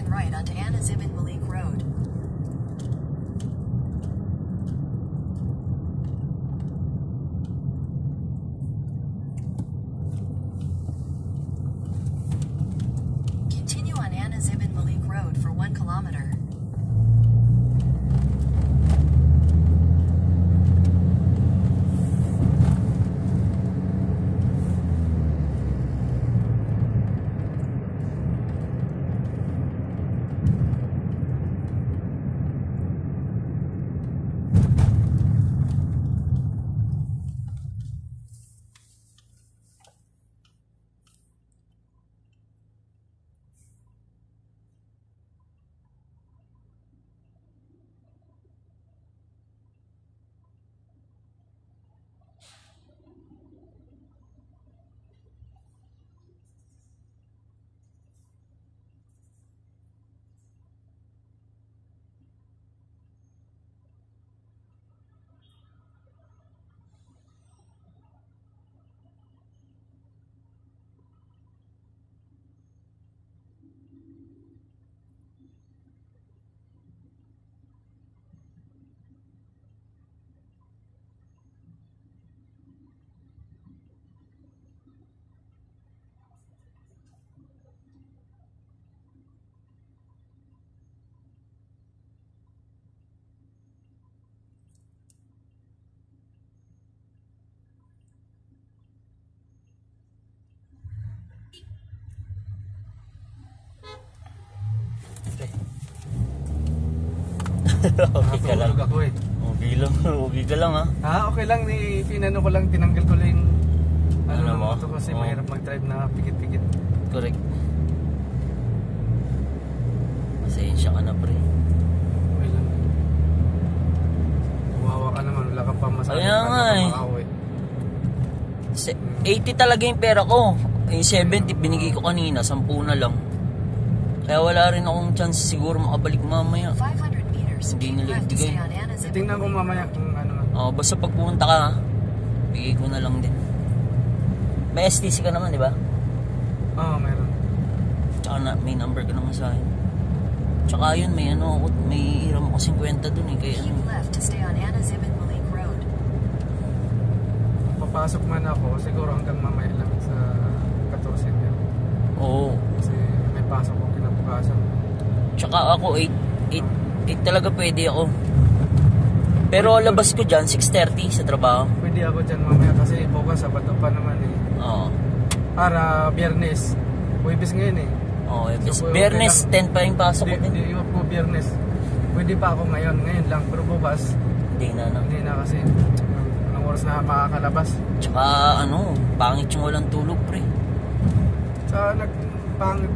turn right onto Anas Ibn Malik Road. Continue on Anas Ibn Malik Road for 1 kilometer. Okay ka lang. Ako eh. Okay ka lang ha. Okay lang, pinano ko lang, tinanggal ko lang Ano mo? ito kasi mahirap mag-drive na pikit-pikit. Correct. Pasensya ka na pre. Okay lang. Kawawa ka naman, wala ka pa masabi. Kaya nga eh. 80 talaga yung pera ko. Yung 70 binigay ko kanina, 10 na lang. Kaya wala rin akong chance siguro makabalik mamaya. 500 meters. Hindi nila ibigay. Tingnan ko mamaya kung ano. Basta pag pumunta ka, bigay ko na lang din. May STC ka naman, di ba? Meron. Tsaka may number ka naman sa akin. Tsaka yun, may hiram ako 50 dun eh. Kaya Keep left to stay on Anas Ibn Malik Road. Papasok man ako, siguro hanggang mamaya lang sa 14 yan. Oo. Kasi may pasok ko kinabukasan. Tsaka ako 8 talaga pwede ako. Pero labas ko dyan 6:30 sa trabaho. Pwede ako dyan mamaya kasi bukas Sabado pa naman eh. Oo. Para Biyernes. Huwebes ngayon eh. Oo. So, Biyernes 10 pa yung pasok ko din. Di ako Biyernes. Pwede pa ako ngayon lang. Pero bukas, Hindi na. hindi na kasi ang oras na makakalabas. Tsaka pangit yung walang tulog pre. Sa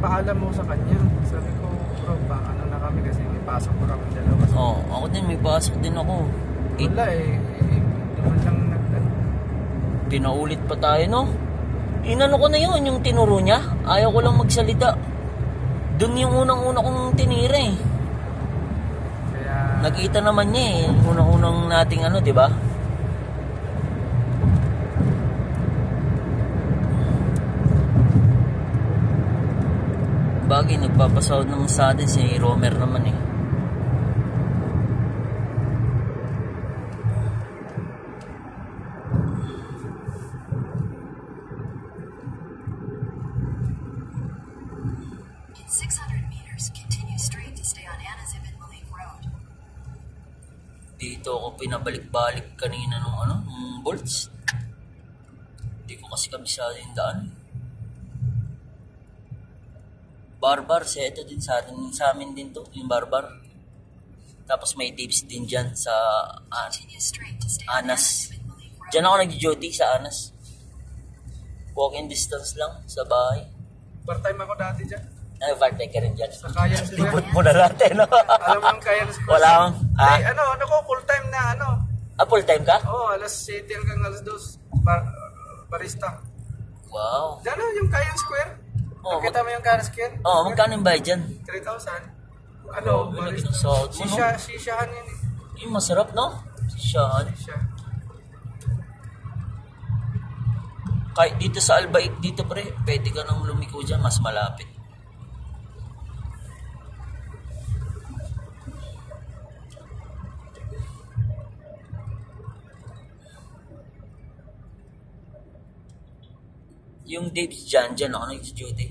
paalam mo sa kanya. Sabi ko, bro, ano na kami kasi may pasok ko kami dalawa. Oo. Ako din may pasok din ako. Wala eh. Naman lang Pinaulit pa tayo no? Inano ko na yun, yung tinuro niya. Ayaw ko lang magsalita. Doon yung unang-una kong tinira eh. Kaya Nakita naman niya eh. Unang-unang nating di ba? Bagay, nagpapasahod naman sa atin si Romer naman eh. In 600 meters, continue straight to stay on Anas Ibn Malik Road. Dito ako pinabalik-balik kanina nung bolts. Hindi ko kasi kabisado yung daan. Barbar, seto din sa amin din to, yung barbar. Tapos may tips din dyan sa Continue straight to stay on Anas Anas. Ibn Malik Road. Diyan ako nag-duty sa Anas. Walking distance lang sa bahay. part-time ako dati dyan. Part-time ka rin dyan. Sa Kayan Square. Libot mo na natin, no? Alam mo ang Kayan Square? Wala akong, Ay, ko full-time na full-time ka? alas 7 hanggang alas 2. Barista. Wow. Diyan yung Kayan Square. Nakita mo yung Kayan Square? Magkano yung bayad dyan? 3,000. Barista. Sahod mo, no? Sisyahan yun eh. Yung masarap, no? Sisyahan. Sisya. Kahit dito sa Albait dito pre, pwede ka nang lumiko dyan, mas malapit. Yung Dave's dyan ako nag-duty.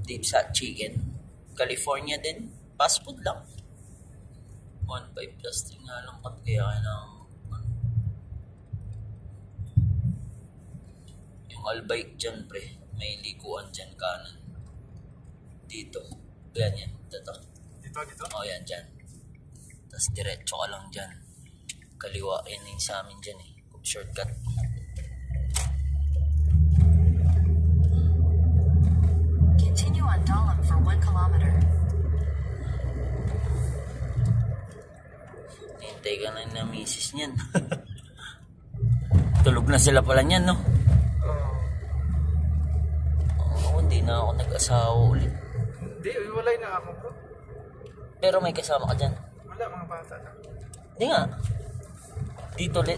Dave's Hot Chicken. California din. Fast food lang. 1.5 plus nga lang kami kaya ng yung Albike dyan pre. May likuan dyan kanan. Dito. Ganyan. Dito. Dito? O yan dyan. Tapos diretso ka lang dyan. Kaliwa. Yan yung sa amin dyan eh. Shortcut. Continue on Dahlem for 1 kilometer. Hintay ka na ng misis niyan. Tulog na sila pala niyan, no? Oo, hindi na ako nag-asawa ulit. Hindi, iwalay na ako bro. Pero may kasama ka dyan. Wala, mga bata na. Hindi nga.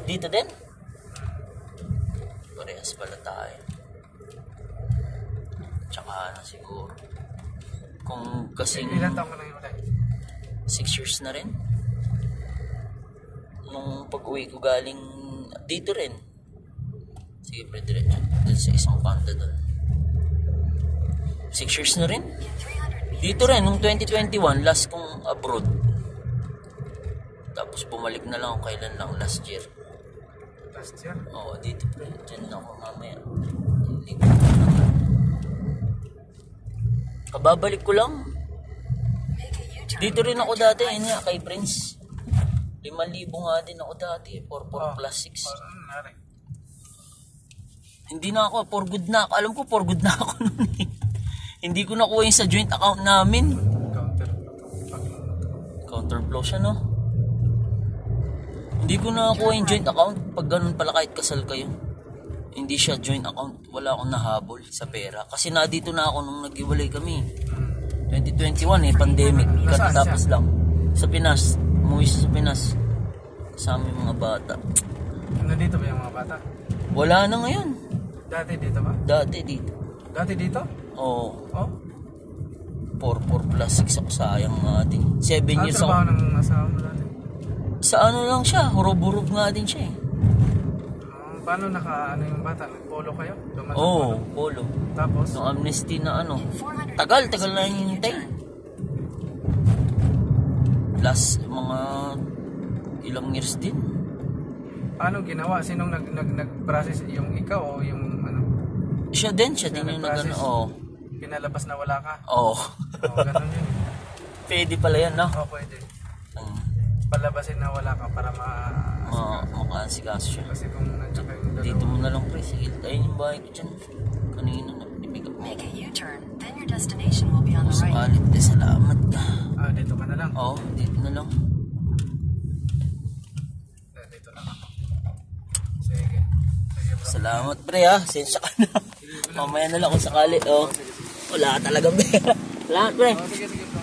Dito din? Parehas pala tayo. Tsaka na siguro. Kung kasing Ilan taon ka na iwalay? 6 years na rin. Nung pag-uwi ko galing dito rin. Sige pre, diretso. Dito sa isang panda doon. 6 years na rin. In 300 meters, Dito rin, nung 2021, last kong abroad. Tapos bumalik na lang ako kailan lang, last year. Last year? Oo, dito pre. Diyan na ako mamaya. Kababalik ko lang. make a U-turn. Dito rin ako dati, yun nga, kay Prince. 5,000 nga din ako dati, 4 plus 6. Ano nangyari? Hindi na ako, for good na ako. Alam ko, for good na ako nun eh. Hindi ko nakuha yung sa joint account namin. Counterflow siya, no? Hindi ko nakuha yung joint account. Pag ganun pala kahit kasal kayo. Hindi siya joint account. Wala akong nahabol sa pera. Kasi na dito na ako nung nag-iwalay kami. 2021 eh, pandemic. Katatapos lang. Sa Pinas. Umuwi siya sa Pinas. Kasama yung mga bata. Nandito ba yung mga bata? Wala na ngayon. Dati dito ba? Dati dito. Dati dito? Oo. Oh? 4 plus 6 ako, sayang nga din. 7 Ano years trabaho ako. ng asawa mo dati? Sa ano lang siya, hurub-hurub nga din siya eh. Paano ano yung bata? Nag-polo kayo? Duman ng Oo, polo. Tapos? Nung amnesty na ano. In 400 Tagal meters, na yung make a hintay. U-turn. Last mga ilang years din. Paano ginawa? Sinong nag-process? Yung ikaw o yung ano? Siya din yung nag-process? nagano. Oo. Pinalabas na wala ka? Oo. Oo, ganun yun. Pwede pala yan, no? Oo, pwede. Um, Palabasin na wala ka para makaasikaso siya. Kasi kung nandiyan kayong dalawa. Dito mo na lang, pre. Sige, ayun yung bahay ko dyan. Kanina na, ibig up mo. Make a U-turn, then your destination will be on the right. Sukalit, salamat ka. Dito ka na lang. Oo, dito na lang. Dito na lang. Sige. Sige bro. Salamat pre ha, sensya ka na. Mamaya na lang kung sakali. Oh. Wala ka talagang pera. Salamat pre. Sige bro.